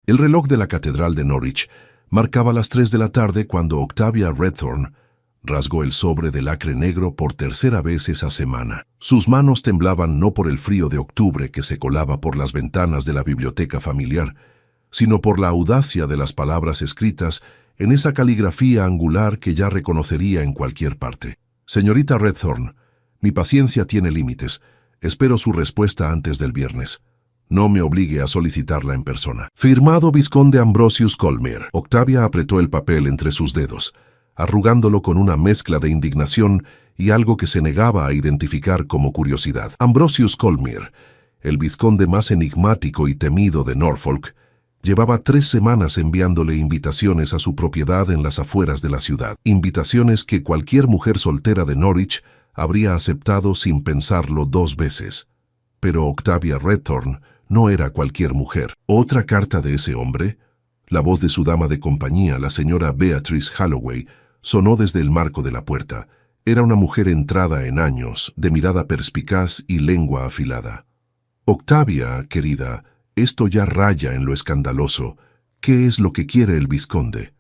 El reloj de la catedral de Norwich marcaba las 3 de la tarde cuando Octavia Redthorne rasgó el sobre de lacre negro por tercera vez esa semana. Sus manos temblaban no por el frío de octubre que se colaba por las ventanas de la biblioteca familiar, sino por la audacia de las palabras escritas en esa caligrafía angular que ya reconocería en cualquier parte. Señorita Redthorne, mi paciencia tiene límites. Espero su respuesta antes del viernes. No me obligue a solicitarla en persona. Firmado Vizconde Ambrosius Colmere. Octavia apretó el papel entre sus dedos, arrugándolo con una mezcla de indignación y algo que se negaba a identificar como curiosidad. Ambrosius Colmere, el vizconde más enigmático y temido de Norfolk, llevaba 3 semanas enviándole invitaciones a su propiedad en las afueras de la ciudad. Invitaciones que cualquier mujer soltera de Norwich habría aceptado sin pensarlo 2 veces. Pero Octavia Redthorne no era cualquier mujer. ¿Otra carta de ese hombre? La voz de su dama de compañía, la señora Beatrice Halloway, sonó desde el marco de la puerta. Era una mujer entrada en años, de mirada perspicaz y lengua afilada. Octavia, querida, esto ya raya en lo escandaloso. ¿Qué es lo que quiere el vizconde?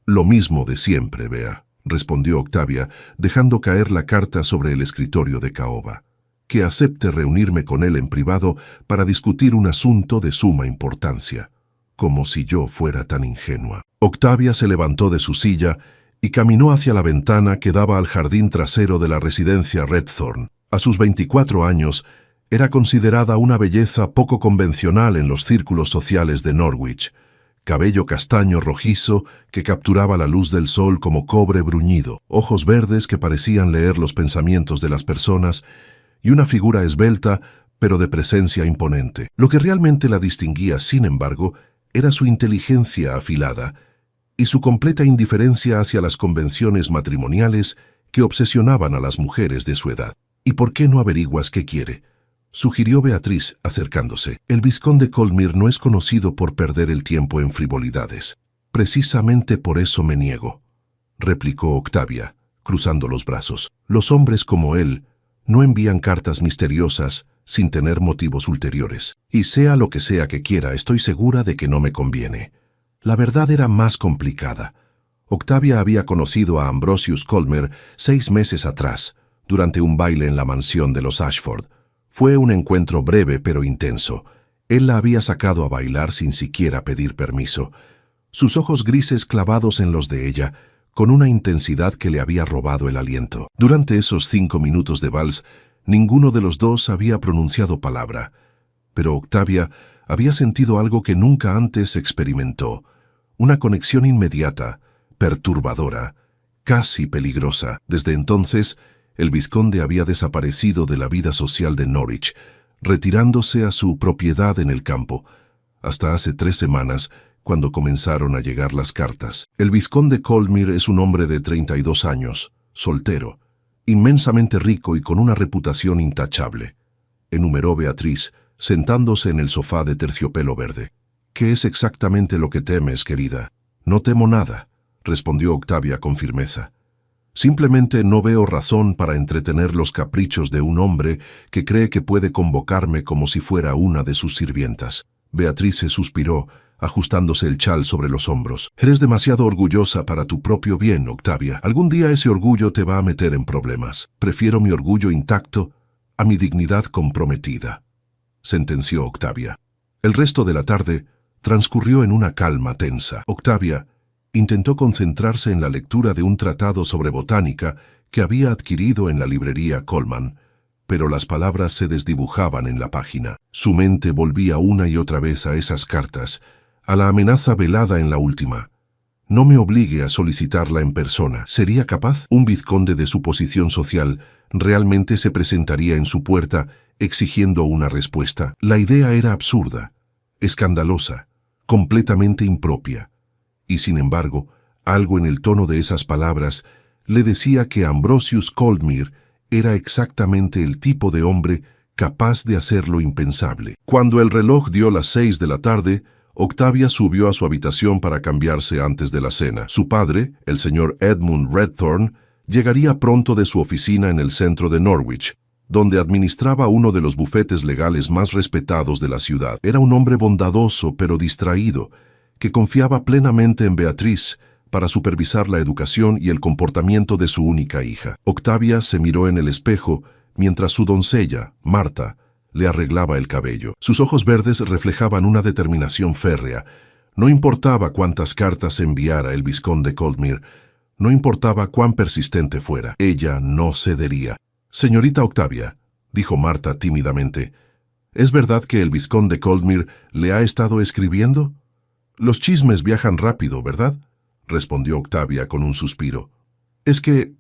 Lo mismo de siempre, Bea, respondió Octavia, dejando caer la carta sobre el escritorio de caoba. Que acepte reunirme con él en privado para discutir un asunto de suma importancia. Como si yo fuera tan ingenua. Octavia se levantó de su silla y caminó hacia la ventana que daba al jardín trasero de la residencia Redthorne. A sus 24 años, era considerada una belleza poco convencional en los círculos sociales de Norwich. Cabello castaño rojizo que capturaba la luz del sol como cobre bruñido, ojos verdes que parecían leer los pensamientos de las personas y una figura esbelta, pero de presencia imponente. Lo que realmente la distinguía, sin embargo, era su inteligencia afilada y su completa indiferencia hacia las convenciones matrimoniales que obsesionaban a las mujeres de su edad. ¿Y por qué no averiguas qué quiere?, sugirió Beatriz, acercándose. El vizconde Colmere no es conocido por perder el tiempo en frivolidades. Precisamente por eso me niego, replicó Octavia, cruzando los brazos. Los hombres como él no envían cartas misteriosas sin tener motivos ulteriores. Y sea lo que sea que quiera, estoy segura de que no me conviene. La verdad era más complicada. Octavia había conocido a Ambrosius Colmere 6 meses atrás, durante un baile en la mansión de los Ashford. Fue un encuentro breve pero intenso. Él la había sacado a bailar sin siquiera pedir permiso. Sus ojos grises clavados en los de ella, con una intensidad que le había robado el aliento. Durante esos 5 minutos de vals, ninguno de los dos había pronunciado palabra. Pero Octavia había sentido algo que nunca antes experimentó. Una conexión inmediata, perturbadora, casi peligrosa. Desde entonces, el vizconde había desaparecido de la vida social de Norwich, retirándose a su propiedad en el campo, hasta hace 3 semanas, cuando comenzaron a llegar las cartas. El vizconde Colmere es un hombre de 32 años, soltero, inmensamente rico y con una reputación intachable, enumeró Beatriz, sentándose en el sofá de terciopelo verde. ¿Qué es exactamente lo que temes, querida? No temo nada, respondió Octavia con firmeza. Simplemente no veo razón para entretener los caprichos de un hombre que cree que puede convocarme como si fuera una de sus sirvientas. Beatriz se suspiró, ajustándose el chal sobre los hombros. Eres demasiado orgullosa para tu propio bien, Octavia. Algún día ese orgullo te va a meter en problemas. Prefiero mi orgullo intacto a mi dignidad comprometida, sentenció Octavia. El resto de la tarde transcurrió en una calma tensa. Octavia intentó concentrarse en la lectura de un tratado sobre botánica que había adquirido en la librería Colman, pero las palabras se desdibujaban en la página. Su mente volvía una y otra vez a esas cartas, a la amenaza velada en la última. No me obligue a solicitarla en persona. ¿Sería capaz? Un vizconde de su posición social realmente se presentaría en su puerta exigiendo una respuesta. La idea era absurda, escandalosa, completamente impropia. Y sin embargo, algo en el tono de esas palabras le decía que Ambrosius Colmere era exactamente el tipo de hombre capaz de hacer lo impensable. Cuando el reloj dio las 6 de la tarde, Octavia subió a su habitación para cambiarse antes de la cena. Su padre, el señor Edmund Redthorne, llegaría pronto de su oficina en el centro de Norwich. donde administraba uno de los bufetes legales más respetados de la ciudad. Era un hombre bondadoso pero distraído, que confiaba plenamente en Beatriz para supervisar la educación y el comportamiento de su única hija. Octavia se miró en el espejo mientras su doncella, Marta, le arreglaba el cabello. Sus ojos verdes reflejaban una determinación férrea. No importaba cuántas cartas enviara el vizconde Coldmere, no importaba cuán persistente fuera, ella no cedería. «Señorita Octavia», dijo Marta tímidamente, «¿es verdad que el vizconde Coldmere le ha estado escribiendo?» «Los chismes viajan rápido, ¿verdad?», respondió Octavia con un suspiro. «Es que,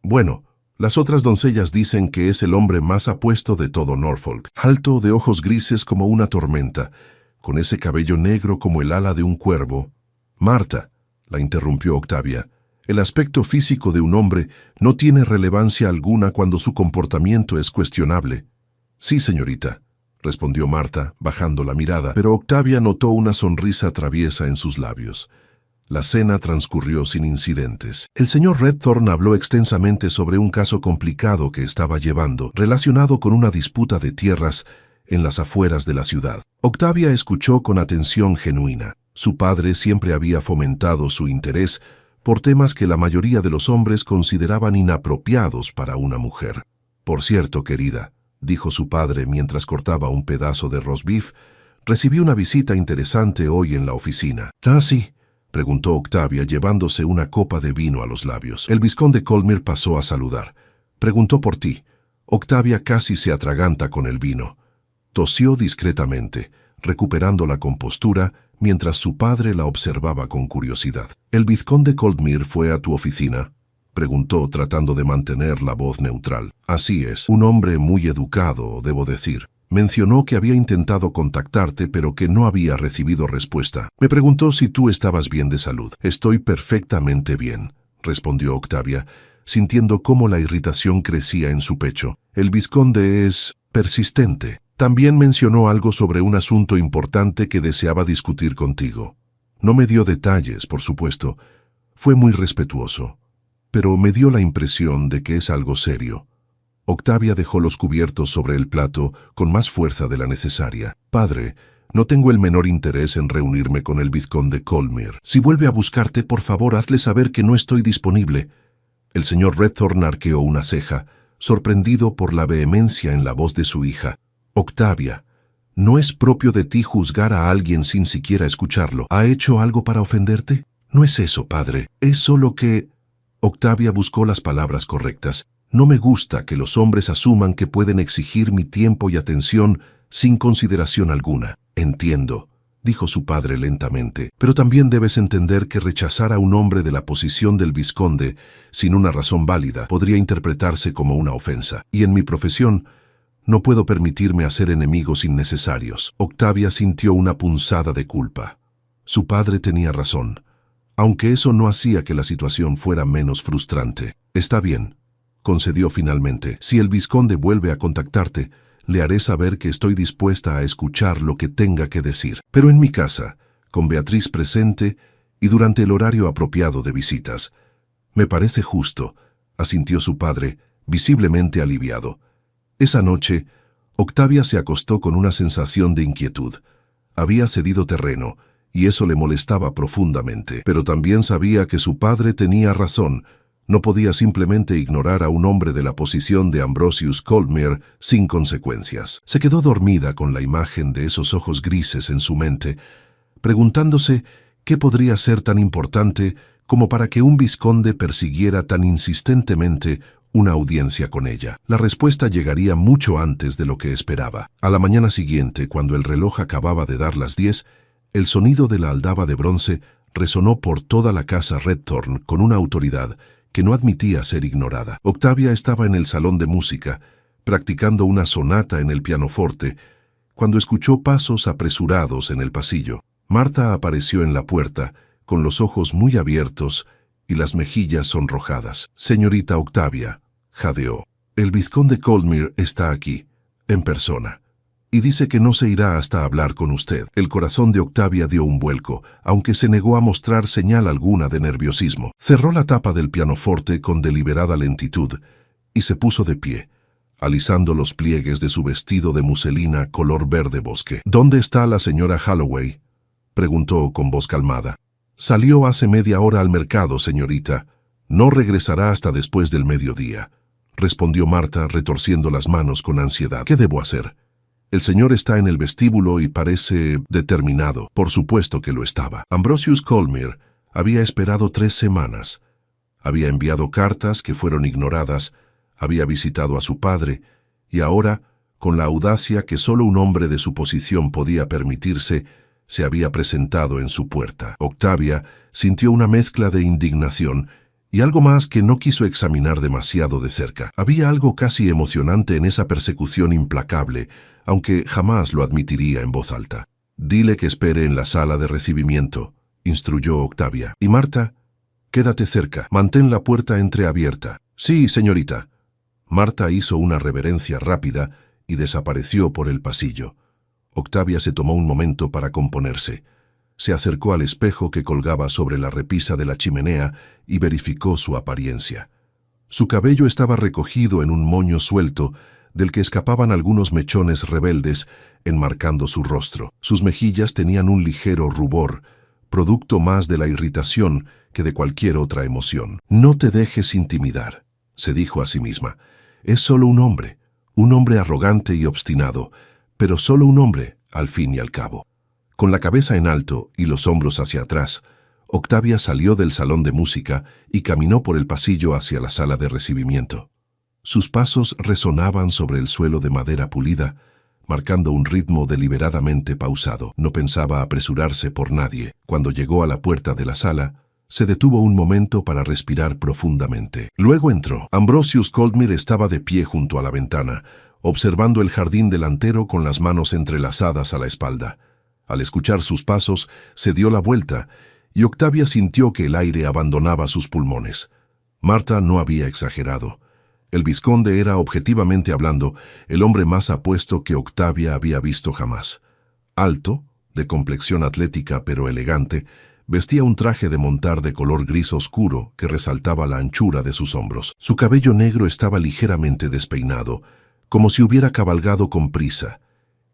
bueno, las otras doncellas dicen que es el hombre más apuesto de todo Norfolk, alto, de ojos grises como una tormenta, con ese cabello negro como el ala de un cuervo». «Marta», la interrumpió Octavia, «el aspecto físico de un hombre no tiene relevancia alguna cuando su comportamiento es cuestionable». «Sí, señorita», respondió Marta, bajando la mirada, pero Octavia notó una sonrisa traviesa en sus labios. La cena transcurrió sin incidentes. El señor Redthorn habló extensamente sobre un caso complicado que estaba llevando, relacionado con una disputa de tierras en las afueras de la ciudad. Octavia escuchó con atención genuina. Su padre siempre había fomentado su interés por temas que la mayoría de los hombres consideraban inapropiados para una mujer. «Por cierto, querida», dijo su padre mientras cortaba un pedazo de roast beef, «recibí una visita interesante hoy en la oficina». «Ah, sí», preguntó Octavia llevándose una copa de vino a los labios. El vizconde Coldmere pasó a saludar. «Preguntó por ti». Octavia casi se atraganta con el vino. Tosió discretamente, recuperando la compostura, mientras su padre la observaba con curiosidad. «¿El vizconde Coldmere fue a tu oficina?», preguntó tratando de mantener la voz neutral. «Así es, un hombre muy educado, debo decir. Mencionó que había intentado contactarte, pero que no había recibido respuesta. Me preguntó si tú estabas bien de salud». «Estoy perfectamente bien», respondió Octavia, sintiendo cómo la irritación crecía en su pecho. «El vizconde es persistente. También mencionó algo sobre un asunto importante que deseaba discutir contigo. No me dio detalles, por supuesto. Fue muy respetuoso, pero me dio la impresión de que es algo serio». Octavia dejó los cubiertos sobre el plato con más fuerza de la necesaria. «Padre, no tengo el menor interés en reunirme con el vizconde Coldmere. Si vuelve a buscarte, por favor, hazle saber que no estoy disponible». El señor Redthorn arqueó una ceja, sorprendido por la vehemencia en la voz de su hija. «Octavia, no es propio de ti juzgar a alguien sin siquiera escucharlo. ¿Ha hecho algo para ofenderte?» «No es eso, padre. Es solo que...» Octavia buscó las palabras correctas. «No me gusta que los hombres asuman que pueden exigir mi tiempo y atención sin consideración alguna». «Entiendo», dijo su padre lentamente, «pero también debes entender que rechazar a un hombre de la posición del vizconde sin una razón válida podría interpretarse como una ofensa. Y en mi profesión no puedo permitirme hacer enemigos innecesarios». Octavia sintió una punzada de culpa. Su padre tenía razón, aunque eso no hacía que la situación fuera menos frustrante. «Está bien», concedió finalmente. «Si el vizconde vuelve a contactarte, le haré saber que estoy dispuesta a escuchar lo que tenga que decir. Pero en mi casa, con Beatriz presente y durante el horario apropiado de visitas». «Me parece justo», asintió su padre, visiblemente aliviado. Esa noche, Octavia se acostó con una sensación de inquietud. Había cedido terreno, y eso le molestaba profundamente. Pero también sabía que su padre tenía razón. No podía simplemente ignorar a un hombre de la posición de Ambrosius Coldmere sin consecuencias. Se quedó dormida con la imagen de esos ojos grises en su mente, preguntándose qué podría ser tan importante como para que un vizconde persiguiera tan insistentemente una audiencia con ella. La respuesta llegaría mucho antes de lo que esperaba. A la mañana siguiente, cuando el reloj acababa de dar las 10, el sonido de la aldaba de bronce resonó por toda la casa Redthorn con una autoridad que no admitía ser ignorada. Octavia estaba en el salón de música, practicando una sonata en el pianoforte, cuando escuchó pasos apresurados en el pasillo. Marta apareció en la puerta, con los ojos muy abiertos y las mejillas sonrojadas. «Señorita Octavia», jadeó, «el vizconde Coldmere está aquí, en persona, y dice que no se irá hasta hablar con usted». El corazón de Octavia dio un vuelco, aunque se negó a mostrar señal alguna de nerviosismo. Cerró la tapa del pianoforte con deliberada lentitud y se puso de pie, alisando los pliegues de su vestido de muselina color verde bosque. «¿Dónde está la señora Holloway?», preguntó con voz calmada. «Salió hace media hora al mercado, señorita. No regresará hasta después del mediodía», respondió Marta, retorciendo las manos con ansiedad. «¿Qué debo hacer? El señor está en el vestíbulo y parece determinado». Por supuesto que lo estaba. Ambrosius Colmere había esperado 3 semanas. Había enviado cartas que fueron ignoradas, había visitado a su padre, y ahora, con la audacia que solo un hombre de su posición podía permitirse, se había presentado en su puerta. Octavia sintió una mezcla de indignación y algo más que no quiso examinar demasiado de cerca. Había algo casi emocionante en esa persecución implacable, aunque jamás lo admitiría en voz alta. «Dile que espere en la sala de recibimiento», instruyó Octavia. «Y Marta, quédate cerca, mantén la puerta entreabierta». «Sí, señorita». Marta hizo una reverencia rápida y desapareció por el pasillo. Octavia se tomó un momento para componerse. Se acercó al espejo que colgaba sobre la repisa de la chimenea y verificó su apariencia. Su cabello estaba recogido en un moño suelto, del que escapaban algunos mechones rebeldes, enmarcando su rostro. Sus mejillas tenían un ligero rubor, producto más de la irritación que de cualquier otra emoción. «No te dejes intimidar», se dijo a sí misma. «Es solo un hombre arrogante y obstinado, pero solo un hombre, al fin y al cabo». Con la cabeza en alto y los hombros hacia atrás, Octavia salió del salón de música y caminó por el pasillo hacia la sala de recibimiento. Sus pasos resonaban sobre el suelo de madera pulida, marcando un ritmo deliberadamente pausado. No pensaba apresurarse por nadie. Cuando llegó a la puerta de la sala, se detuvo un momento para respirar profundamente. Luego entró. Ambrosius Colmere estaba de pie junto a la ventana, observando el jardín delantero con las manos entrelazadas a la espalda. Al escuchar sus pasos, se dio la vuelta, y Octavia sintió que el aire abandonaba sus pulmones. Marta no había exagerado. El vizconde era, objetivamente hablando, el hombre más apuesto que Octavia había visto jamás. Alto, de complexión atlética pero elegante, vestía un traje de montar de color gris oscuro que resaltaba la anchura de sus hombros. Su cabello negro estaba ligeramente despeinado, como si hubiera cabalgado con prisa,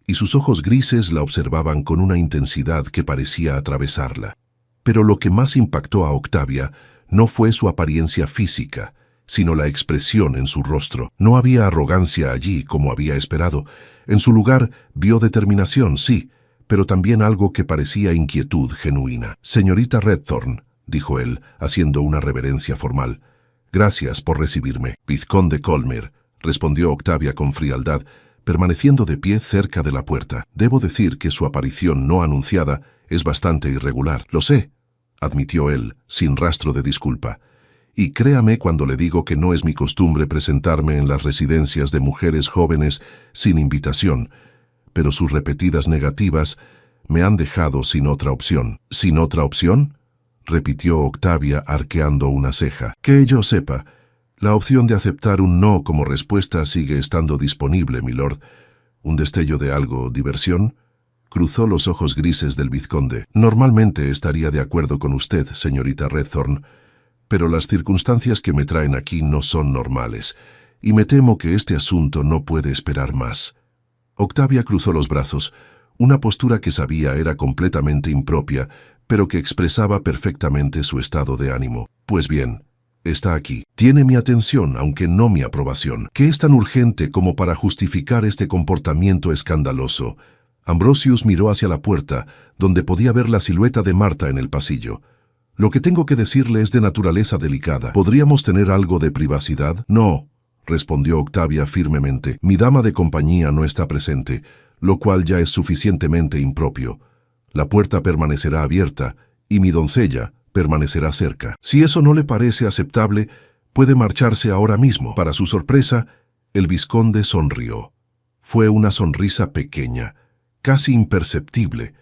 y sus ojos grises la observaban con una intensidad que parecía atravesarla. Pero lo que más impactó a Octavia no fue su apariencia física, sino la expresión en su rostro. No había arrogancia allí, como había esperado. En su lugar vio determinación, sí, pero también algo que parecía inquietud genuina. «Señorita Redthorne», dijo él, haciendo una reverencia formal. «Gracias por recibirme». «Vizconde Colmere», respondió Octavia con frialdad, permaneciendo de pie cerca de la puerta. «Debo decir que su aparición no anunciada es bastante irregular». «Lo sé», admitió él, sin rastro de disculpa. «Y créame cuando le digo que no es mi costumbre presentarme en las residencias de mujeres jóvenes sin invitación, pero sus repetidas negativas me han dejado sin otra opción». «¿Sin otra opción?», repitió Octavia arqueando una ceja. «Que yo sepa, la opción de aceptar un no como respuesta sigue estando disponible, milord». «¿Un destello de algo, diversión?», cruzó los ojos grises del vizconde. «Normalmente estaría de acuerdo con usted, señorita Redthorne, pero las circunstancias que me traen aquí no son normales, y me temo que este asunto no puede esperar más». Octavia cruzó los brazos, una postura que sabía era completamente impropia, pero que expresaba perfectamente su estado de ánimo. «Pues bien, está aquí. Tiene mi atención, aunque no mi aprobación. ¿Qué es tan urgente como para justificar este comportamiento escandaloso?» Ambrosius miró hacia la puerta, donde podía ver la silueta de Marta en el pasillo. «Lo que tengo que decirle es de naturaleza delicada. ¿Podríamos tener algo de privacidad?» «No», respondió Octavia firmemente. «Mi dama de compañía no está presente, lo cual ya es suficientemente impropio. La puerta permanecerá abierta, y mi doncella permanecerá cerca. Si eso no le parece aceptable, puede marcharse ahora mismo». Para su sorpresa, el vizconde sonrió. Fue una sonrisa pequeña, casi imperceptible,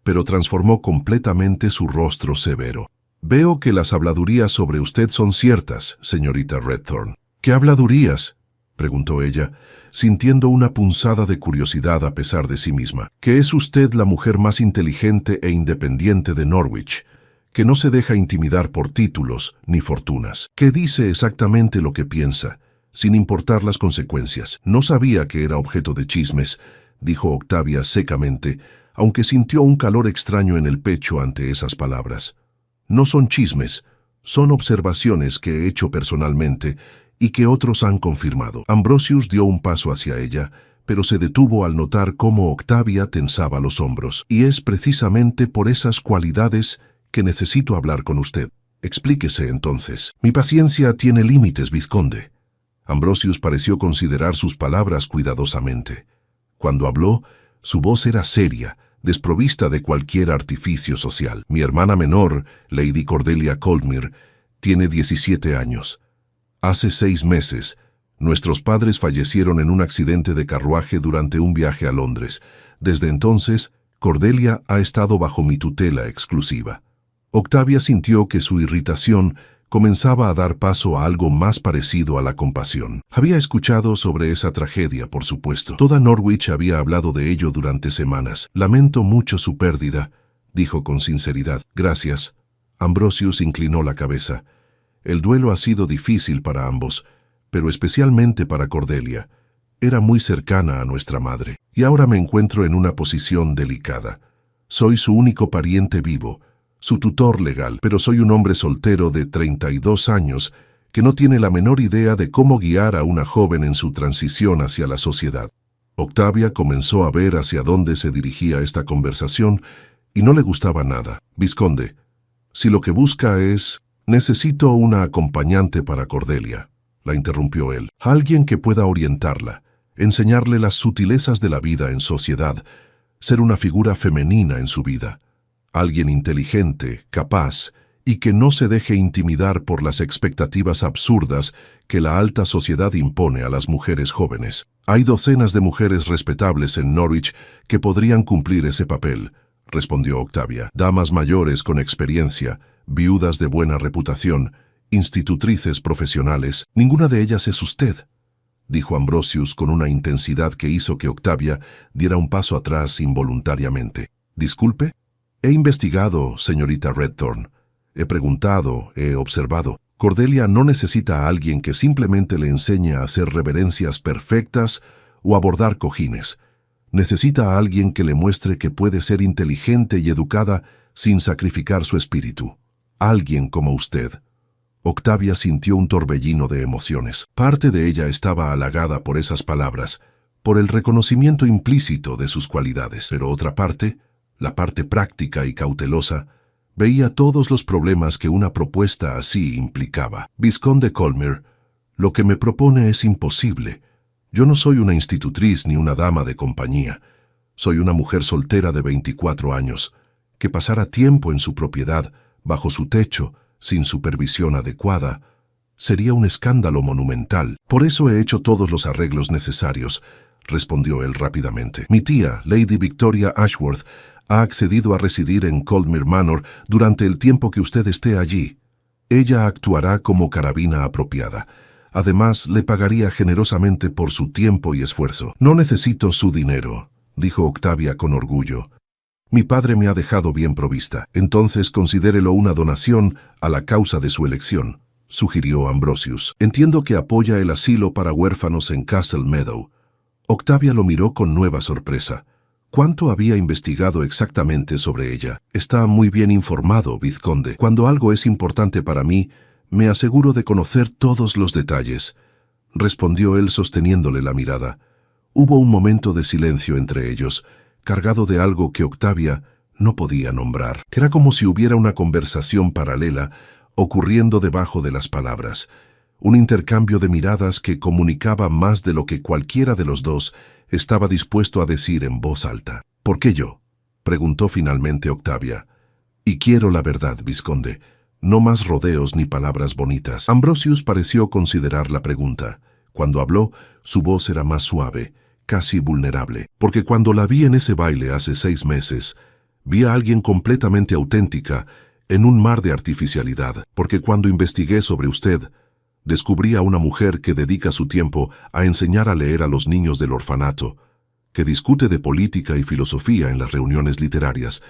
pero transformó completamente su rostro severo. «Veo que las habladurías sobre usted son ciertas, señorita Redthorne». «¿Qué habladurías?», preguntó ella, sintiendo una punzada de curiosidad a pesar de sí misma. «Que es usted la mujer más inteligente e independiente de Norwich, que no se deja intimidar por títulos ni fortunas. Que dice exactamente lo que piensa, sin importar las consecuencias. No sabía que era objeto de chismes, dijo Octavia secamente, aunque sintió un calor extraño en el pecho ante esas palabras. No son chismes, son observaciones que he hecho personalmente y que otros han confirmado. Ambrosius dio un paso hacia ella, pero se detuvo al notar cómo Octavia tensaba los hombros. Y es precisamente por esas cualidades que necesito hablar con usted. Explíquese entonces. Mi paciencia tiene límites, vizconde. Ambrosius pareció considerar sus palabras cuidadosamente. Cuando habló, su voz era seria, desprovista de cualquier artificio social. Mi hermana menor, Lady Cordelia Coldmere, tiene 17 años. Hace 6 meses, nuestros padres fallecieron en un accidente de carruaje durante un viaje a Londres. Desde entonces, Cordelia ha estado bajo mi tutela exclusiva. Octavia sintió que su irritación comenzaba a dar paso a algo más parecido a la compasión. Había escuchado sobre esa tragedia, por supuesto. Toda Norwich había hablado de ello durante semanas. Lamento mucho su pérdida, dijo con sinceridad. Gracias. Ambrosius inclinó la cabeza. El duelo ha sido difícil para ambos, pero especialmente para Cordelia. Era muy cercana a nuestra madre, y ahora me encuentro en una posición delicada. Soy su único pariente vivo, su tutor legal, pero soy un hombre soltero de 32 años que no tiene la menor idea de cómo guiar a una joven en su transición hacia la sociedad. Octavia comenzó a ver hacia dónde se dirigía esta conversación y no le gustaba nada. Vizconde, si lo que busca es... Necesito una acompañante para Cordelia, la interrumpió él. Alguien que pueda orientarla, enseñarle las sutilezas de la vida en sociedad, ser una figura femenina en su vida. Alguien inteligente, capaz, y que no se deje intimidar por las expectativas absurdas que la alta sociedad impone a las mujeres jóvenes. Hay docenas de mujeres respetables en Norwich que podrían cumplir ese papel, respondió Octavia. Damas mayores con experiencia, viudas de buena reputación, institutrices profesionales. Ninguna de ellas es usted, dijo Ambrosius con una intensidad que hizo que Octavia diera un paso atrás involuntariamente. Disculpe. He investigado, señorita Redthorn. He preguntado, he observado. Cordelia no necesita a alguien que simplemente le enseñe a hacer reverencias perfectas o abordar cojines. Necesita a alguien que le muestre que puede ser inteligente y educada sin sacrificar su espíritu. Alguien como usted. Octavia sintió un torbellino de emociones. Parte de ella estaba halagada por esas palabras, por el reconocimiento implícito de sus cualidades, pero otra parte, la parte práctica y cautelosa, veía todos los problemas que una propuesta así implicaba. Vizconde Coldmere, lo que me propone es imposible. Yo no soy una institutriz ni una dama de compañía. Soy una mujer soltera de 24 años, que pasara tiempo en su propiedad, bajo su techo, sin supervisión adecuada, sería un escándalo monumental. Por eso he hecho todos los arreglos necesarios, respondió él rápidamente. Mi tía, Lady Victoria Ashworth, ha accedido a residir en Coldmere Manor durante el tiempo que usted esté allí. Ella actuará como carabina apropiada. Además, le pagaría generosamente por su tiempo y esfuerzo. No necesito su dinero, dijo Octavia con orgullo. Mi padre me ha dejado bien provista. Entonces considérelo una donación a la causa de su elección, sugirió Ambrosius. Entiendo que apoya el asilo para huérfanos en Castle Meadow. Octavia lo miró con nueva sorpresa. ¿Cuánto había investigado exactamente sobre ella? Está muy bien informado, vizconde. Cuando algo es importante para mí, me aseguro de conocer todos los detalles, respondió él sosteniéndole la mirada. Hubo un momento de silencio entre ellos, cargado de algo que Octavia no podía nombrar. Era como si hubiera una conversación paralela ocurriendo debajo de las palabras, un intercambio de miradas que comunicaba más de lo que cualquiera de los dos estaba dispuesto a decir en voz alta. ¿Por qué yo?, preguntó finalmente Octavia. Y quiero la verdad, vizconde. No más rodeos ni palabras bonitas. Ambrosius pareció considerar la pregunta. Cuando habló, su voz era más suave, casi vulnerable. Porque cuando la vi en ese baile hace 6 meses, vi a alguien completamente auténtica en un mar de artificialidad. Porque cuando investigué sobre usted, descubrí a una mujer que dedica su tiempo a enseñar a leer a los niños del orfanato, que discute de política y filosofía en las reuniones literarias,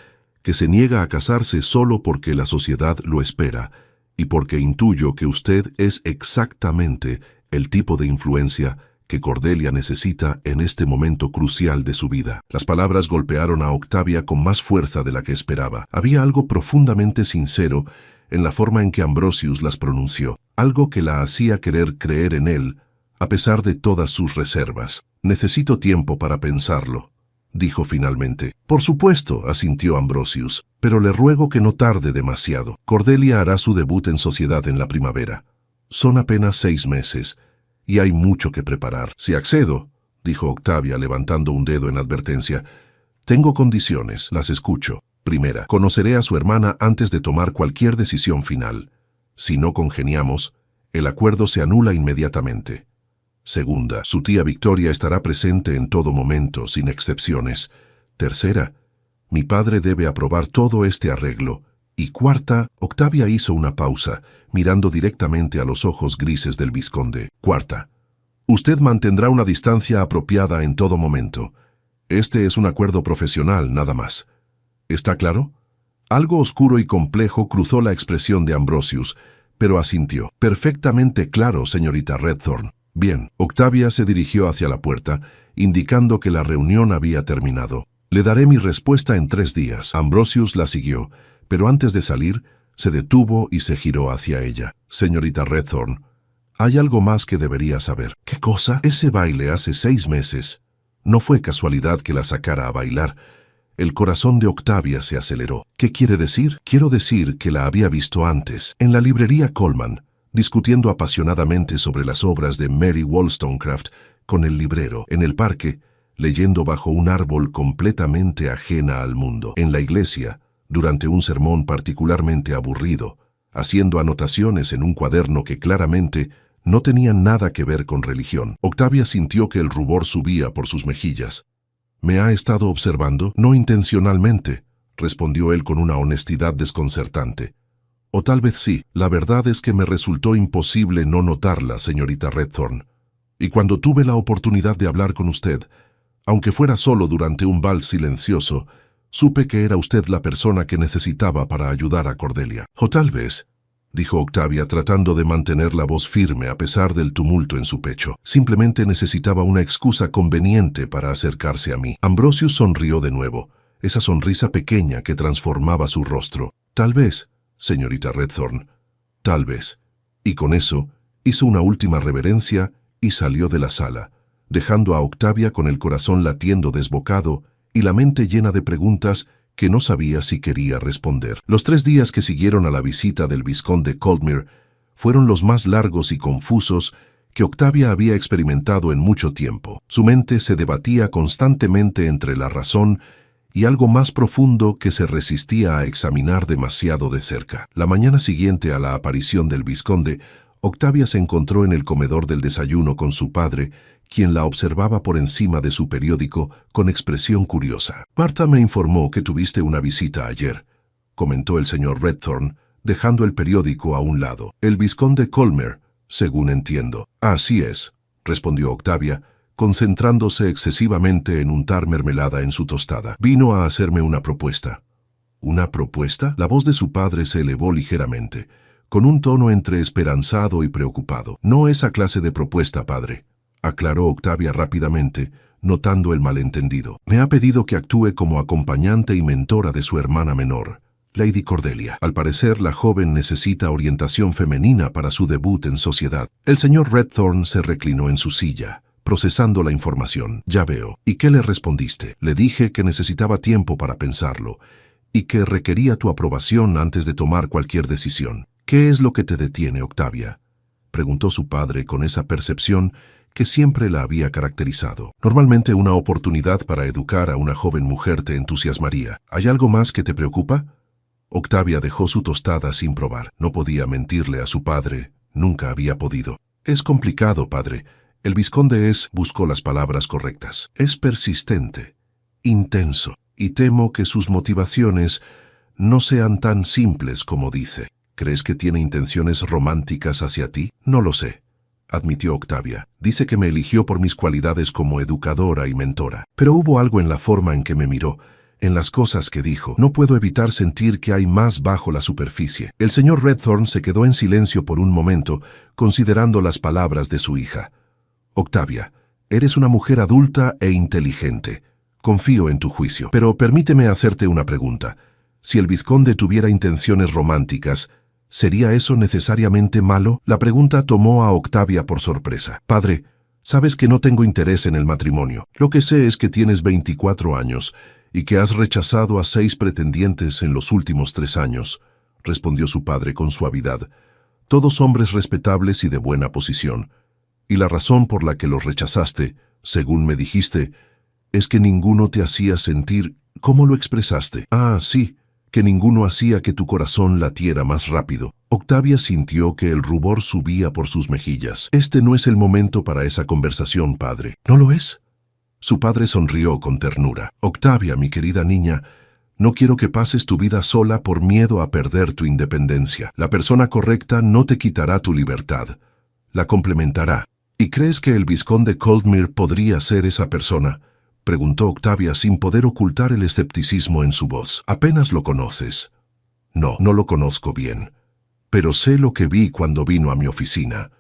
que se niega a casarse solo porque la sociedad lo espera y porque intuyo que usted es exactamente el tipo de influencia que Cordelia necesita en este momento crucial de su vida. Las palabras golpearon a Octavia con más fuerza de la que esperaba. Había algo profundamente sincero en la forma en que Ambrosius las pronunció, algo que la hacía querer creer en él, a pesar de todas sus reservas. «Necesito tiempo para pensarlo», dijo finalmente. «Por supuesto», asintió Ambrosius, «pero le ruego que no tarde demasiado. Cordelia hará su debut en sociedad en la primavera. Son apenas 6 meses, y hay mucho que preparar». «Si accedo», dijo Octavia levantando un dedo en advertencia, «tengo condiciones, las escucho. Primera, conoceré a su hermana antes de tomar cualquier decisión final. Si no congeniamos, el acuerdo se anula inmediatamente. Segunda, su tía Victoria estará presente en todo momento, sin excepciones. Tercera, mi padre debe aprobar todo este arreglo. Y cuarta, Octavia hizo una pausa, mirando directamente a los ojos grises del vizconde. Cuarta, usted mantendrá una distancia apropiada en todo momento. Este es un acuerdo profesional, nada más. ¿Está claro? Algo oscuro y complejo cruzó la expresión de Ambrosius, pero asintió. «Perfectamente claro, señorita Redthorn». Bien, Octavia se dirigió hacia la puerta, indicando que la reunión había terminado. «Le daré mi respuesta en 3 días». Ambrosius la siguió, pero antes de salir, se detuvo y se giró hacia ella. «Señorita Redthorn, hay algo más que debería saber». «¿Qué cosa?» «Ese baile hace 6 meses. No fue casualidad que la sacara a bailar». El corazón de Octavia se aceleró. «¿Qué quiere decir?» «Quiero decir que la había visto antes, en la librería Coleman, discutiendo apasionadamente sobre las obras de Mary Wollstonecraft con el librero, en el parque, leyendo bajo un árbol completamente ajena al mundo, en la iglesia, durante un sermón particularmente aburrido, haciendo anotaciones en un cuaderno que claramente no tenían nada que ver con religión». Octavia sintió que el rubor subía por sus mejillas. «¿Me ha estado observando?» «No intencionalmente», respondió él con una honestidad desconcertante. «O tal vez sí. La verdad es que me resultó imposible no notarla, señorita Redthorn. Y cuando tuve la oportunidad de hablar con usted, aunque fuera solo durante un vals silencioso, supe que era usted la persona que necesitaba para ayudar a Cordelia». «O tal vez», dijo Octavia tratando de mantener la voz firme a pesar del tumulto en su pecho. «Simplemente necesitaba una excusa conveniente para acercarse a mí». Ambrosius sonrió de nuevo, esa sonrisa pequeña que transformaba su rostro. «Tal vez, señorita Redthorn, tal vez». Y con eso, hizo una última reverencia y salió de la sala, dejando a Octavia con el corazón latiendo desbocado y la mente llena de preguntas que no sabía si quería responder. Los 3 días que siguieron a la visita del vizconde Coldmere fueron los más largos y confusos que Octavia había experimentado en mucho tiempo. Su mente se debatía constantemente entre la razón y algo más profundo que se resistía a examinar demasiado de cerca. La mañana siguiente a la aparición del vizconde, Octavia se encontró en el comedor del desayuno con su padre, quien la observaba por encima de su periódico con expresión curiosa. «Marta me informó que tuviste una visita ayer», comentó el señor Redthorn, dejando el periódico a un lado. «El vizconde Coldmere, según entiendo». «Así es», respondió Octavia, concentrándose excesivamente en untar mermelada en su tostada. «Vino a hacerme una propuesta». «¿Una propuesta?» La voz de su padre se elevó ligeramente, con un tono entre esperanzado y preocupado. «No esa clase de propuesta, padre», aclaró Octavia rápidamente, notando el malentendido. «Me ha pedido que actúe como acompañante y mentora de su hermana menor, Lady Cordelia. Al parecer, la joven necesita orientación femenina para su debut en sociedad». El señor Redthorn se reclinó en su silla, procesando la información. «Ya veo. ¿Y qué le respondiste?» «Le dije que necesitaba tiempo para pensarlo y que requería tu aprobación antes de tomar cualquier decisión». «¿Qué es lo que te detiene, Octavia?», preguntó su padre con esa percepción que siempre la había caracterizado. «Normalmente una oportunidad para educar a una joven mujer te entusiasmaría. ¿Hay algo más que te preocupa?» Octavia dejó su tostada sin probar. No podía mentirle a su padre, nunca había podido. «Es complicado, padre. El vizconde buscó las palabras correctas. Es persistente, intenso, y temo que sus motivaciones no sean tan simples como dice». «¿Crees que tiene intenciones románticas hacia ti?» «No lo sé», admitió Octavia. «Dice que me eligió por mis cualidades como educadora y mentora. Pero hubo algo en la forma en que me miró en las cosas que dijo. No puedo evitar sentir que hay más bajo la superficie. El señor Redthorn se quedó en silencio por un momento, considerando las palabras de su hija. Octavia, eres una mujer adulta e inteligente. Confío en tu juicio. Pero permíteme hacerte una pregunta. Si el vizconde tuviera intenciones románticas, ¿sería eso necesariamente malo? La pregunta tomó a Octavia por sorpresa. Padre, sabes que no tengo interés en el matrimonio. Lo que sé es que tienes 24 años y que has rechazado a 6 pretendientes en los últimos 3 años, respondió su padre con suavidad. Todos hombres respetables y de buena posición. Y la razón por la que los rechazaste, según me dijiste, es que ninguno te hacía sentir... ¿Cómo lo expresaste? Ah, sí, que ninguno hacía que tu corazón latiera más rápido. Octavia sintió que el rubor subía por sus mejillas. Este no es el momento para esa conversación, padre. ¿No lo es? Su padre sonrió con ternura. Octavia, mi querida niña, no quiero que pases tu vida sola por miedo a perder tu independencia. La persona correcta no te quitará tu libertad. La complementará. ¿Y crees que el vizconde Coldmere podría ser esa persona?, preguntó Octavia sin poder ocultar el escepticismo en su voz. ¿Apenas lo conoces? No, no lo conozco bien. Pero sé lo que vi cuando vino a mi oficina.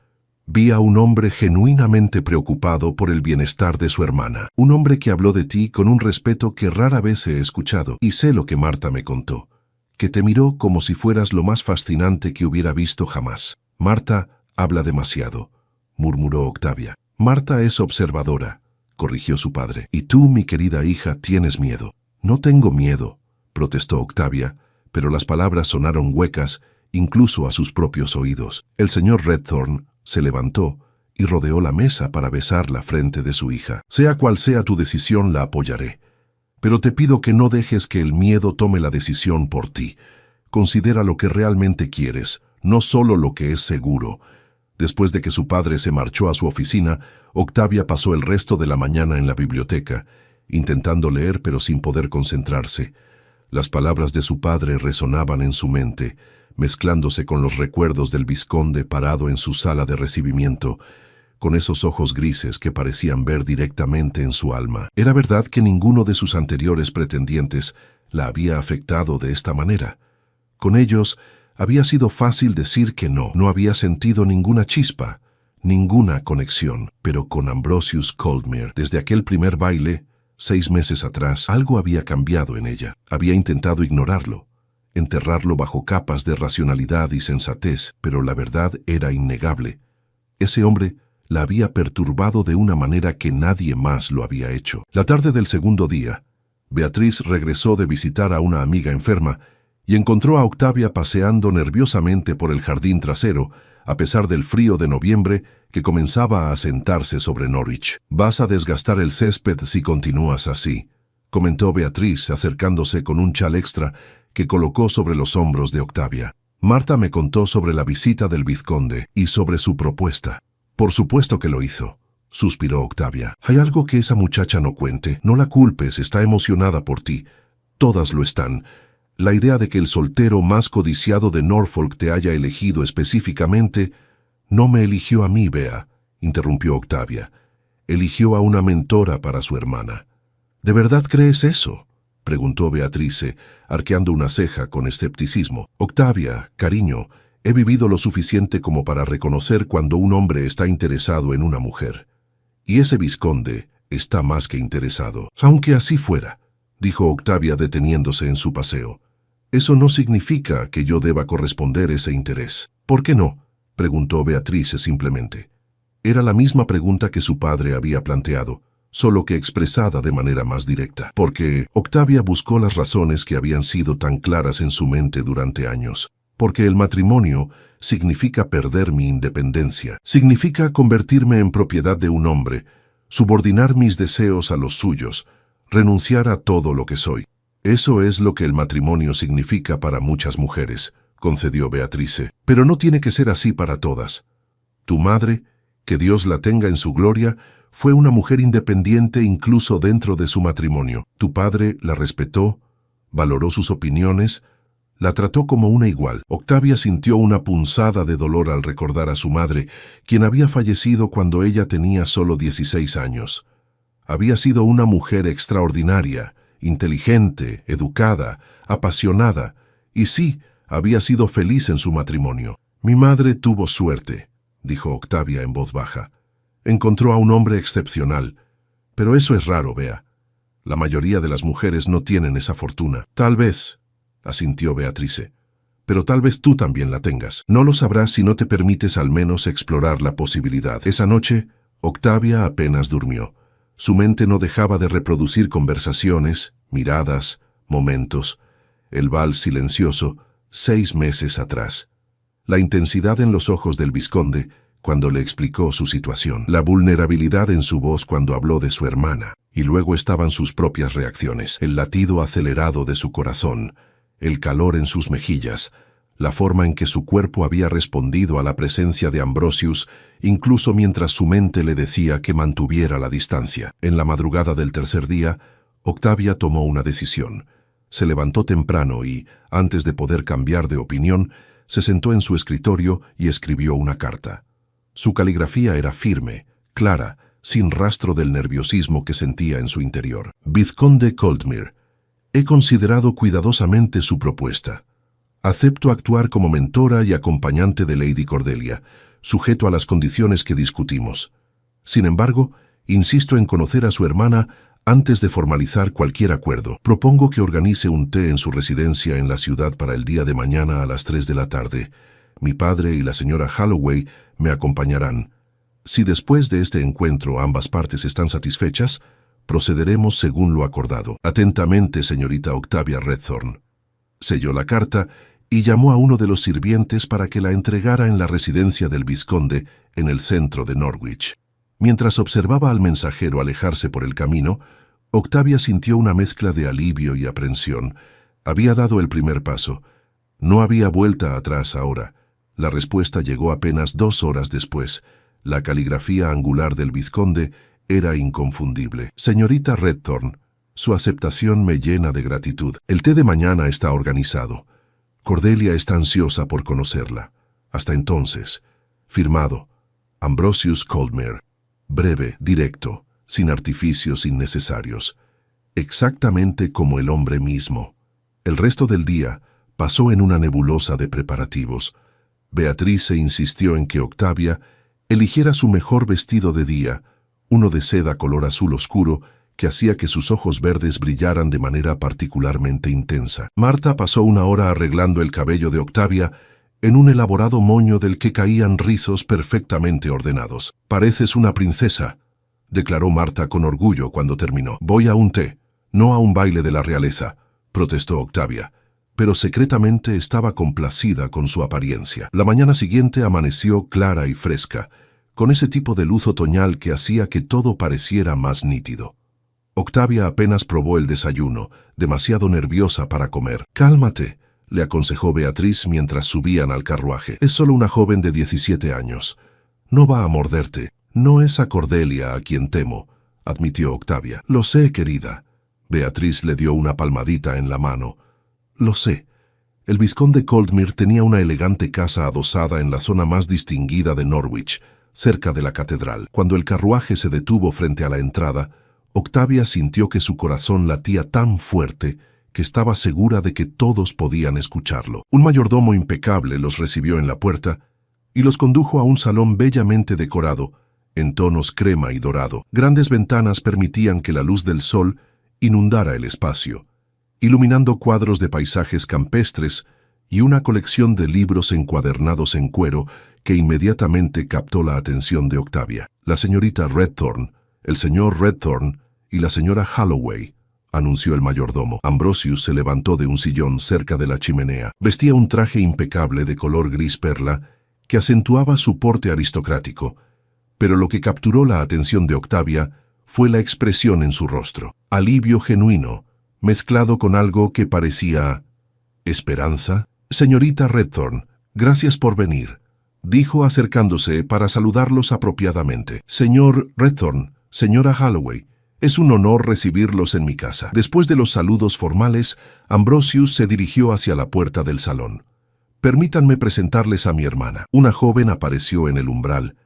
Vi a un hombre genuinamente preocupado por el bienestar de su hermana. Un hombre que habló de ti con un respeto que rara vez he escuchado. Y sé lo que Marta me contó. Que te miró como si fueras lo más fascinante que hubiera visto jamás. Marta habla demasiado, murmuró Octavia. Marta es observadora, corrigió su padre. Y tú, mi querida hija, tienes miedo. No tengo miedo, protestó Octavia, pero las palabras sonaron huecas, incluso a sus propios oídos. El señor Redthorn se levantó y rodeó la mesa para besar la frente de su hija. Sea cual sea tu decisión, la apoyaré. Pero te pido que no dejes que el miedo tome la decisión por ti. Considera lo que realmente quieres, no solo lo que es seguro. Después de que su padre se marchó a su oficina, Octavia pasó el resto de la mañana en la biblioteca, intentando leer pero sin poder concentrarse. Las palabras de su padre resonaban en su mente, mezclándose con los recuerdos del vizconde parado en su sala de recibimiento, con esos ojos grises que parecían ver directamente en su alma. ¿Era verdad que ninguno de sus anteriores pretendientes la había afectado de esta manera? Con ellos había sido fácil decir que no. No había sentido ninguna chispa, ninguna conexión. Pero con Ambrosius Coldmere, desde aquel primer baile, 6 meses atrás, algo había cambiado en ella. Había intentado ignorarlo, enterrarlo bajo capas de racionalidad y sensatez, pero la verdad era innegable. Ese hombre la había perturbado de una manera que nadie más lo había hecho. La tarde del segundo día, Beatriz regresó de visitar a una amiga enferma y encontró a Octavia paseando nerviosamente por el jardín trasero, a pesar del frío de noviembre que comenzaba a asentarse sobre Norwich. «Vas a desgastar el césped si continúas así», comentó Beatriz, acercándose con un chal extra que colocó sobre los hombros de Octavia. «Marta me contó sobre la visita del vizconde y sobre su propuesta». «Por supuesto que lo hizo», suspiró Octavia. «Hay algo que esa muchacha no cuente. No la culpes, está emocionada por ti. Todas lo están. La idea de que el soltero más codiciado de Norfolk te haya elegido específicamente... No me eligió a mí, Bea», interrumpió Octavia. «Eligió a una mentora para su hermana». «¿De verdad crees eso?», preguntó Beatrice, arqueando una ceja con escepticismo. «Octavia, cariño, he vivido lo suficiente como para reconocer cuando un hombre está interesado en una mujer. Y ese vizconde está más que interesado». «Aunque así fuera», dijo Octavia deteniéndose en su paseo. «Eso no significa que yo deba corresponder ese interés». «¿Por qué no?», preguntó Beatrice simplemente. Era la misma pregunta que su padre había planteado, solo que expresada de manera más directa. Porque Octavia buscó las razones que habían sido tan claras en su mente durante años. Porque el matrimonio significa perder mi independencia. Significa convertirme en propiedad de un hombre, subordinar mis deseos a los suyos, renunciar a todo lo que soy. «Eso es lo que el matrimonio significa para muchas mujeres», concedió Beatrice. «Pero no tiene que ser así para todas. Tu madre, que Dios la tenga en su gloria, fue una mujer independiente incluso dentro de su matrimonio. Tu padre la respetó, valoró sus opiniones, la trató como una igual». Octavia sintió una punzada de dolor al recordar a su madre, quien había fallecido cuando ella tenía solo 16 años. Había sido una mujer extraordinaria, inteligente, educada, apasionada, y sí, había sido feliz en su matrimonio. «Mi madre tuvo suerte», dijo Octavia en voz baja. «Encontró a un hombre excepcional. Pero eso es raro, Bea. La mayoría de las mujeres no tienen esa fortuna». «Tal vez», asintió Beatrice. «Pero tal vez tú también la tengas. No lo sabrás si no te permites al menos explorar la posibilidad». Esa noche, Octavia apenas durmió. Su mente no dejaba de reproducir conversaciones, miradas, momentos. El vals silencioso, 6 meses atrás. La intensidad en los ojos del vizconde cuando le explicó su situación. La vulnerabilidad en su voz cuando habló de su hermana. Y luego estaban sus propias reacciones. El latido acelerado de su corazón, el calor en sus mejillas, la forma en que su cuerpo había respondido a la presencia de Ambrosius, incluso mientras su mente le decía que mantuviera la distancia. En la madrugada del tercer día, Octavia tomó una decisión. Se levantó temprano y, antes de poder cambiar de opinión, se sentó en su escritorio y escribió una carta. Su caligrafía era firme, clara, sin rastro del nerviosismo que sentía en su interior. Vizconde Coldmere, he considerado cuidadosamente su propuesta. Acepto actuar como mentora y acompañante de Lady Cordelia, sujeto a las condiciones que discutimos. Sin embargo, insisto en conocer a su hermana antes de formalizar cualquier acuerdo. Propongo que organice un té en su residencia en la ciudad para el día de mañana a las 3 de la tarde. Mi padre y la señora Holloway me acompañarán. Si después de este encuentro ambas partes están satisfechas, procederemos según lo acordado. Atentamente, señorita Octavia Redthorn. Selló la carta y llamó a uno de los sirvientes para que la entregara en la residencia del vizconde en el centro de Norwich. Mientras observaba al mensajero alejarse por el camino, Octavia sintió una mezcla de alivio y aprensión. Había dado el primer paso. No había vuelta atrás ahora. La respuesta llegó apenas 2 horas después. La caligrafía angular del vizconde era inconfundible. Señorita Redthorn, su aceptación me llena de gratitud. El té de mañana está organizado. Cordelia está ansiosa por conocerla. Hasta entonces. Firmado. Ambrosius Coldmere. Breve, directo, sin artificios innecesarios. Exactamente como el hombre mismo. El resto del día pasó en una nebulosa de preparativos. Beatrice insistió en que Octavia eligiera su mejor vestido de día, uno de seda color azul oscuro, que hacía que sus ojos verdes brillaran de manera particularmente intensa. Marta pasó una hora arreglando el cabello de Octavia en un elaborado moño del que caían rizos perfectamente ordenados. «Pareces una princesa», declaró Marta con orgullo cuando terminó. «Voy a un té, no a un baile de la realeza», protestó Octavia, pero secretamente estaba complacida con su apariencia. La mañana siguiente amaneció clara y fresca, con ese tipo de luz otoñal que hacía que todo pareciera más nítido. Octavia apenas probó el desayuno, demasiado nerviosa para comer. «Cálmate», le aconsejó Beatriz mientras subían al carruaje. «Es solo una joven de 17 años. No va a morderte. No es a Cordelia a quien temo», admitió Octavia. «Lo sé, querida». Beatriz le dio una palmadita en la mano. «Lo sé. El vizconde Coldmere tenía una elegante casa adosada en la zona más distinguida de Norwich, cerca de la catedral. Cuando el carruaje se detuvo frente a la entrada, Octavia sintió que su corazón latía tan fuerte que estaba segura de que todos podían escucharlo. Un mayordomo impecable los recibió en la puerta y los condujo a un salón bellamente decorado, en tonos crema y dorado. Grandes ventanas permitían que la luz del sol inundara el espacio, iluminando cuadros de paisajes campestres y una colección de libros encuadernados en cuero que inmediatamente captó la atención de Octavia. La señorita Redthorn, el señor Redthorn y la señora Holloway, anunció el mayordomo. Ambrosius se levantó de un sillón cerca de la chimenea. Vestía un traje impecable de color gris perla que acentuaba su porte aristocrático, pero lo que capturó la atención de Octavia fue la expresión en su rostro. Alivio genuino, mezclado con algo que parecía esperanza. «Señorita Redthorn, gracias por venir», dijo acercándose para saludarlos apropiadamente. «Señor Redthorn, señora Holloway, es un honor recibirlos en mi casa». Después de los saludos formales, Ambrosius se dirigió hacia la puerta del salón. «Permítanme presentarles a mi hermana». Una joven apareció en el umbral,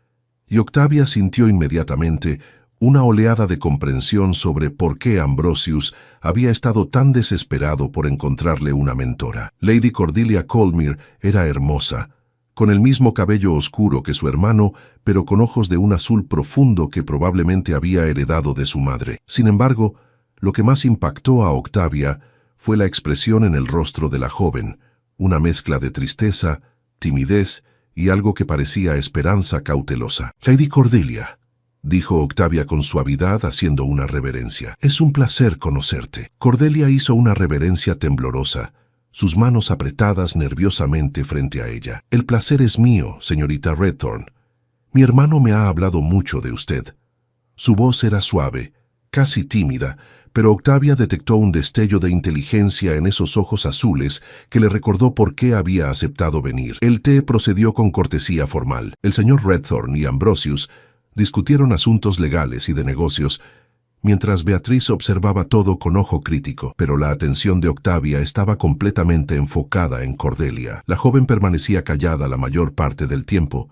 y Octavia sintió inmediatamente una oleada de comprensión sobre por qué Ambrosius había estado tan desesperado por encontrarle una mentora. Lady Cordelia Colmere era hermosa, con el mismo cabello oscuro que su hermano, pero con ojos de un azul profundo que probablemente había heredado de su madre. Sin embargo, lo que más impactó a Octavia fue la expresión en el rostro de la joven, una mezcla de tristeza, timidez y algo que parecía esperanza cautelosa. «Lady Cordelia», dijo Octavia con suavidad, haciendo una reverencia. «Es un placer conocerte». Cordelia hizo una reverencia temblorosa, sus manos apretadas nerviosamente frente a ella. «El placer es mío, señorita Redthorn. Mi hermano me ha hablado mucho de usted». Su voz era suave, casi tímida, pero Octavia detectó un destello de inteligencia en esos ojos azules que le recordó por qué había aceptado venir. El té procedió con cortesía formal. El señor Redthorn y Ambrosius discutieron asuntos legales y de negocios, mientras Beatriz observaba todo con ojo crítico, pero la atención de Octavia estaba completamente enfocada en Cordelia. La joven permanecía callada la mayor parte del tiempo,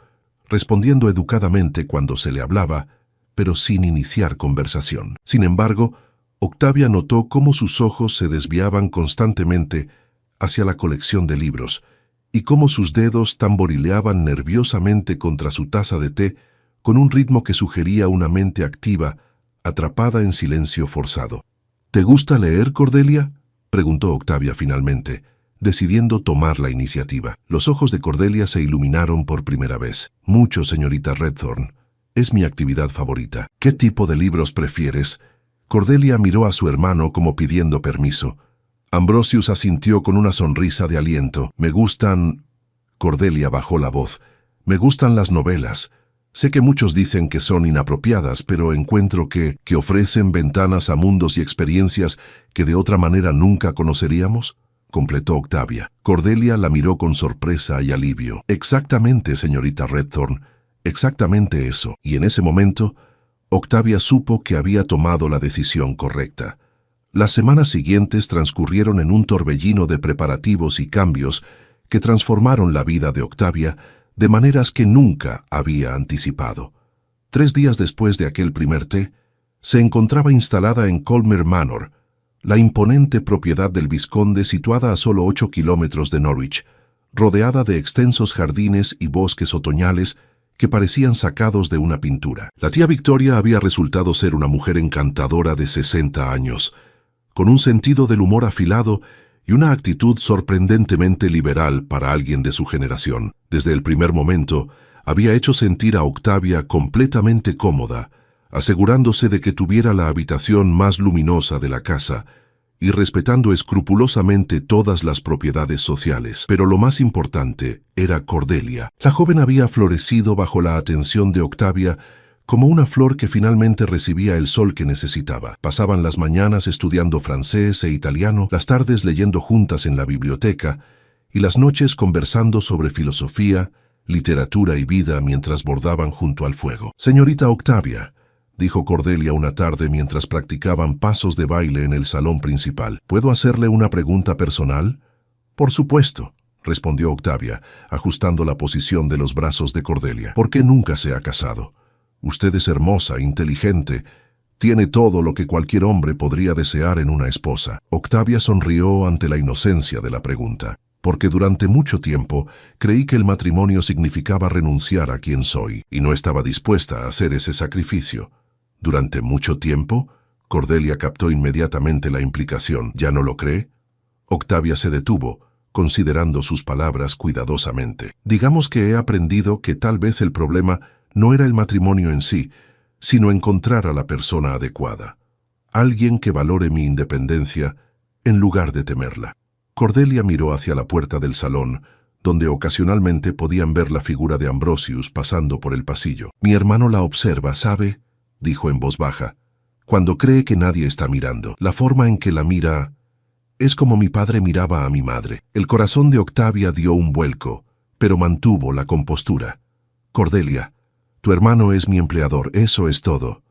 respondiendo educadamente cuando se le hablaba, pero sin iniciar conversación. Sin embargo, Octavia notó cómo sus ojos se desviaban constantemente hacia la colección de libros y cómo sus dedos tamborileaban nerviosamente contra su taza de té con un ritmo que sugería una mente activa, atrapada en silencio forzado. «¿Te gusta leer, Cordelia?», preguntó Octavia finalmente, decidiendo tomar la iniciativa. Los ojos de Cordelia se iluminaron por primera vez. «Mucho, señorita Redthorn. Es mi actividad favorita». «¿Qué tipo de libros prefieres?». Cordelia miró a su hermano como pidiendo permiso. Ambrosius asintió con una sonrisa de aliento. «Me gustan...». Cordelia bajó la voz. «Me gustan las novelas. Sé que muchos dicen que son inapropiadas, pero encuentro que ofrecen ventanas a mundos y experiencias que de otra manera nunca conoceríamos», completó Octavia. Cordelia la miró con sorpresa y alivio. «Exactamente, señorita Redthorn, exactamente eso». Y en ese momento, Octavia supo que había tomado la decisión correcta. Las semanas siguientes transcurrieron en un torbellino de preparativos y cambios que transformaron la vida de Octavia de maneras que nunca había anticipado. 3 días después de aquel primer té, se encontraba instalada en Colmere Manor, la imponente propiedad del vizconde situada a solo 8 kilómetros de Norwich, rodeada de extensos jardines y bosques otoñales que parecían sacados de una pintura. La tía Victoria había resultado ser una mujer encantadora de 60 años, con un sentido del humor afilado y una actitud sorprendentemente liberal para alguien de su generación. Desde el primer momento, había hecho sentir a Octavia completamente cómoda, asegurándose de que tuviera la habitación más luminosa de la casa y respetando escrupulosamente todas las propiedades sociales. Pero lo más importante era Cordelia. La joven había florecido bajo la atención de Octavia como una flor que finalmente recibía el sol que necesitaba. Pasaban las mañanas estudiando francés e italiano, las tardes leyendo juntas en la biblioteca y las noches conversando sobre filosofía, literatura y vida mientras bordaban junto al fuego. «Señorita Octavia», dijo Cordelia una tarde mientras practicaban pasos de baile en el salón principal, «¿puedo hacerle una pregunta personal?». «Por supuesto», respondió Octavia, ajustando la posición de los brazos de Cordelia. «¿Por qué nunca se ha casado? Usted es hermosa, inteligente, tiene todo lo que cualquier hombre podría desear en una esposa». Octavia sonrió ante la inocencia de la pregunta. «Porque durante mucho tiempo creí que el matrimonio significaba renunciar a quien soy, y no estaba dispuesta a hacer ese sacrificio». «¿Durante mucho tiempo?». Cordelia captó inmediatamente la implicación. «¿Ya no lo cree?». Octavia se detuvo, considerando sus palabras cuidadosamente. «Digamos que he aprendido que tal vez el problema no era el matrimonio en sí, sino encontrar a la persona adecuada. Alguien que valore mi independencia en lugar de temerla». Cordelia miró hacia la puerta del salón, donde ocasionalmente podían ver la figura de Ambrosius pasando por el pasillo. «Mi hermano la observa, ¿sabe?», dijo en voz baja, «cuando cree que nadie está mirando. La forma en que la mira es como mi padre miraba a mi madre». El corazón de Octavia dio un vuelco, pero mantuvo la compostura. «Cordelia, tu hermano es mi empleador, eso es todo».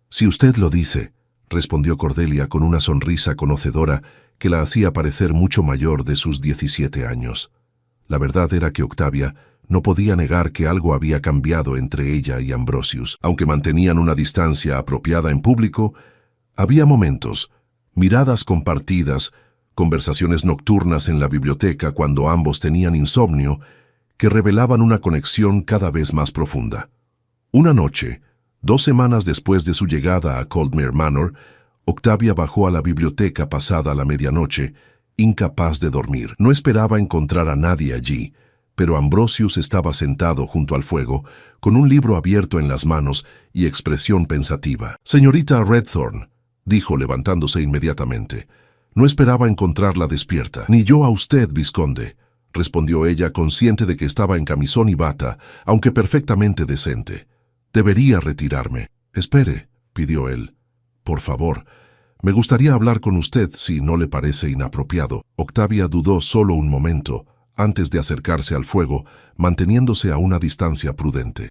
«Si usted lo dice», respondió Cordelia con una sonrisa conocedora que la hacía parecer mucho mayor de sus 17 años. La verdad era que Octavia No podía negar que algo había cambiado entre ella y Ambrosius. Aunque mantenían una distancia apropiada en público, había momentos, miradas compartidas, conversaciones nocturnas en la biblioteca cuando ambos tenían insomnio, que revelaban una conexión cada vez más profunda. Una noche, 2 semanas después de su llegada a Coldmere Manor, Octavia bajó a la biblioteca pasada la medianoche, incapaz de dormir. No esperaba encontrar a nadie allí, pero Ambrosius estaba sentado junto al fuego, con un libro abierto en las manos y expresión pensativa. «Señorita Redthorn», dijo levantándose inmediatamente. «No esperaba encontrarla despierta». «Ni yo a usted, vizconde», respondió ella, consciente de que estaba en camisón y bata, aunque perfectamente decente. «Debería retirarme». «Espere», pidió él. «Por favor, me gustaría hablar con usted si no le parece inapropiado». Octavia dudó solo un momento, antes de acercarse al fuego, manteniéndose a una distancia prudente.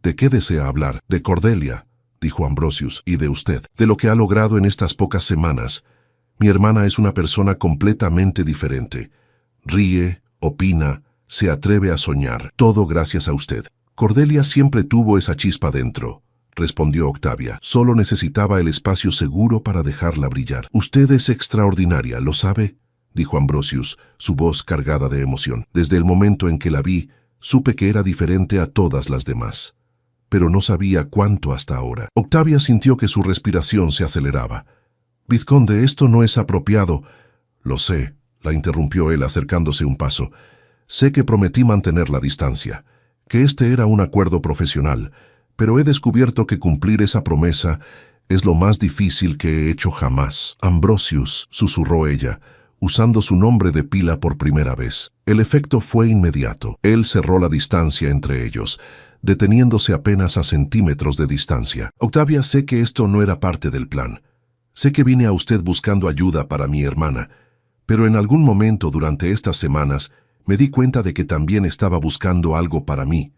«¿De qué desea hablar?» «De Cordelia», dijo Ambrosius, «y de usted, de lo que ha logrado en estas pocas semanas. Mi hermana es una persona completamente diferente. Ríe, opina, se atreve a soñar, todo gracias a usted». «Cordelia siempre tuvo esa chispa dentro», respondió Octavia. «Solo necesitaba el espacio seguro para dejarla brillar». «Usted es extraordinaria, ¿lo sabe?», dijo Ambrosius, su voz cargada de emoción. «Desde el momento en que la vi, supe que era diferente a todas las demás. Pero no sabía cuánto hasta ahora». Octavia sintió que su respiración se aceleraba. «Vizconde, esto no es apropiado». «Lo sé», la interrumpió él acercándose un paso. «Sé que prometí mantener la distancia, que este era un acuerdo profesional, pero he descubierto que cumplir esa promesa es lo más difícil que he hecho jamás». «Ambrosius», susurró ella, usando su nombre de pila por primera vez. El efecto fue inmediato. Él cerró la distancia entre ellos, deteniéndose apenas a centímetros de distancia. «Octavia, sé que esto no era parte del plan. Sé que vine a usted buscando ayuda para mi hermana, pero en algún momento durante estas semanas me di cuenta de que también estaba buscando algo para mí,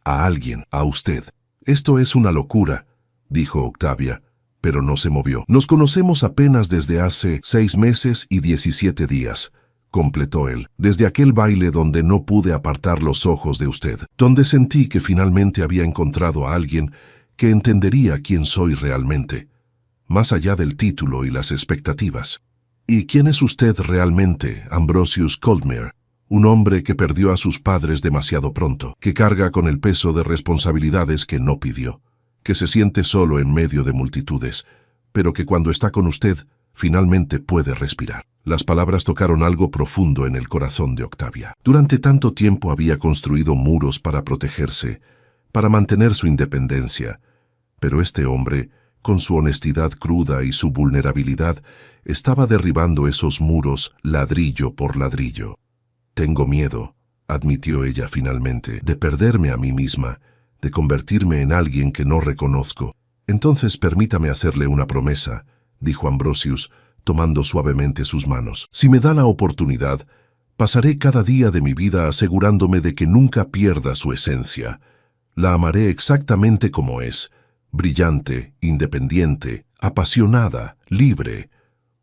a alguien, a usted». «Esto es una locura», dijo Octavia, pero no se movió. «Nos conocemos apenas desde hace 6 meses y 17 días», completó él. «Desde aquel baile donde no pude apartar los ojos de usted, donde sentí que finalmente había encontrado a alguien que entendería quién soy realmente, más allá del título y las expectativas». «¿Y quién es usted realmente, Ambrosius Coldmere? Un hombre que perdió a sus padres demasiado pronto, que carga con el peso de responsabilidades que no pidió, que se siente solo en medio de multitudes, pero que cuando está con usted, finalmente puede respirar». Las palabras tocaron algo profundo en el corazón de Octavia. Durante tanto tiempo había construido muros para protegerse, para mantener su independencia, pero este hombre, con su honestidad cruda y su vulnerabilidad, estaba derribando esos muros ladrillo por ladrillo. «Tengo miedo», admitió ella finalmente, «de perderme a mí misma, de convertirme en alguien que no reconozco». «Entonces permítame hacerle una promesa», dijo Ambrosius, tomando suavemente sus manos. «Si me da la oportunidad, pasaré cada día de mi vida asegurándome de que nunca pierda su esencia. La amaré exactamente como es, brillante, independiente, apasionada, libre.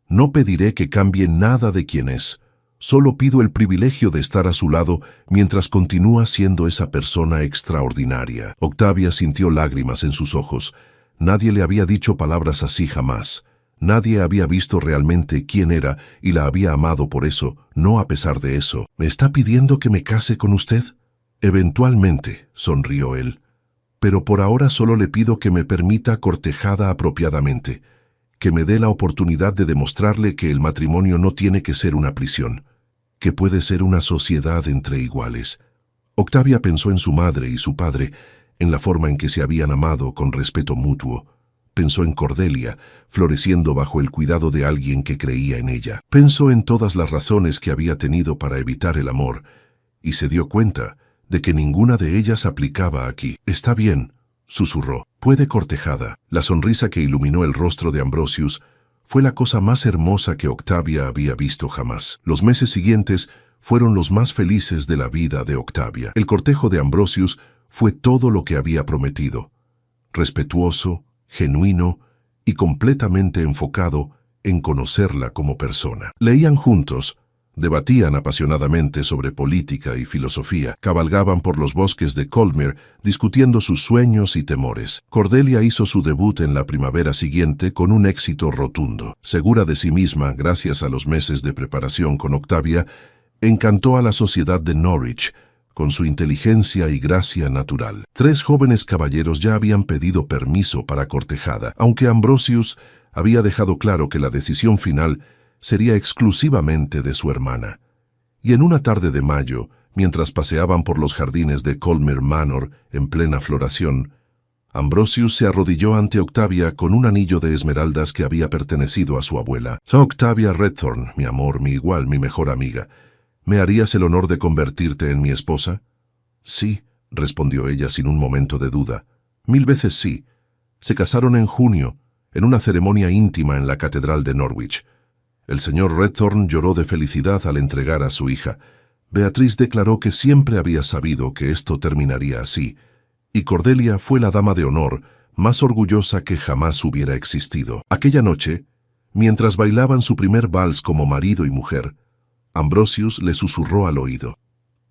No pediré que cambie nada de quien es. Solo pido el privilegio de estar a su lado mientras continúa siendo esa persona extraordinaria». Octavia sintió lágrimas en sus ojos. Nadie le había dicho palabras así jamás. Nadie había visto realmente quién era y la había amado por eso, no a pesar de eso. «¿Me está pidiendo que me case con usted?» «Eventualmente», sonrió él. «Pero por ahora solo le pido que me permita cortejada apropiadamente, que me dé la oportunidad de demostrarle que el matrimonio no tiene que ser una prisión, que puede ser una sociedad entre iguales». Octavia pensó en su madre y su padre, en la forma en que se habían amado con respeto mutuo. Pensó en Cordelia, floreciendo bajo el cuidado de alguien que creía en ella. Pensó en todas las razones que había tenido para evitar el amor, y se dio cuenta de que ninguna de ellas aplicaba aquí. «Está bien», susurró. «Puede cortejada». La sonrisa que iluminó el rostro de Ambrosius fue la cosa más hermosa que Octavia había visto jamás. Los meses siguientes fueron los más felices de la vida de Octavia. El cortejo de Ambrosius fue todo lo que había prometido. Respetuoso, genuino y completamente enfocado en conocerla como persona. Leían juntos, Debatían apasionadamente sobre política y filosofía, cabalgaban por los bosques de Colmere discutiendo sus sueños y temores. Cordelia hizo su debut en la primavera siguiente con un éxito rotundo. Segura de sí misma, gracias a los meses de preparación con Octavia, encantó a la sociedad de Norwich con su inteligencia y gracia natural. 3 jóvenes caballeros ya habían pedido permiso para cortejada, aunque Ambrosius había dejado claro que la decisión final sería exclusivamente de su hermana. Y en una tarde de mayo, mientras paseaban por los jardines de Colmere Manor en plena floración, Ambrosius se arrodilló ante Octavia con un anillo de esmeraldas que había pertenecido a su abuela. «Octavia Redthorn, mi amor, mi igual, mi mejor amiga, ¿me harías el honor de convertirte en mi esposa?» «Sí», respondió ella sin un momento de duda. «1000 veces sí». Se casaron en junio, en una ceremonia íntima en la Catedral de Norwich. El señor Redthorn lloró de felicidad al entregar a su hija. Beatriz declaró que siempre había sabido que esto terminaría así, y Cordelia fue la dama de honor más orgullosa que jamás hubiera existido. Aquella noche, mientras bailaban su primer vals como marido y mujer, Ambrosius le susurró al oído: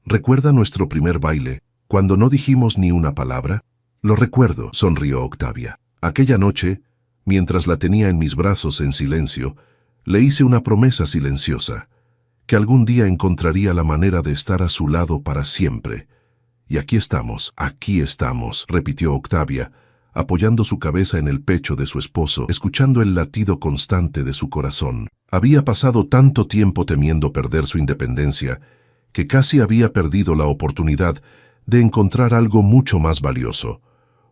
«¿Recuerda nuestro primer baile, cuando no dijimos ni una palabra?» «Lo recuerdo», sonrió Octavia. «Aquella noche, mientras la tenía en mis brazos en silencio, le hice una promesa silenciosa, que algún día encontraría la manera de estar a su lado para siempre. Y aquí estamos», repitió Octavia, apoyando su cabeza en el pecho de su esposo, escuchando el latido constante de su corazón. Había pasado tanto tiempo temiendo perder su independencia, que casi había perdido la oportunidad de encontrar algo mucho más valioso: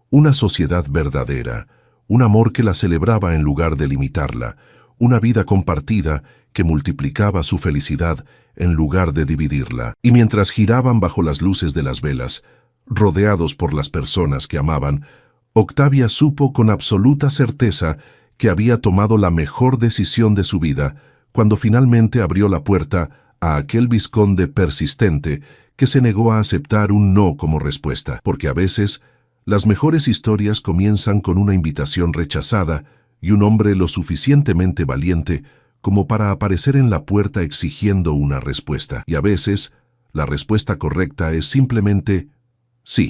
una sociedad verdadera, un amor que la celebraba en lugar de limitarla, una vida compartida que multiplicaba su felicidad en lugar de dividirla. Y mientras giraban bajo las luces de las velas, rodeados por las personas que amaban, Octavia supo con absoluta certeza que había tomado la mejor decisión de su vida cuando finalmente abrió la puerta a aquel vizconde persistente que se negó a aceptar un no como respuesta, porque a veces las mejores historias comienzan con una invitación rechazada y un hombre lo suficientemente valiente como para aparecer en la puerta exigiendo una respuesta. Y a veces, la respuesta correcta es simplemente sí.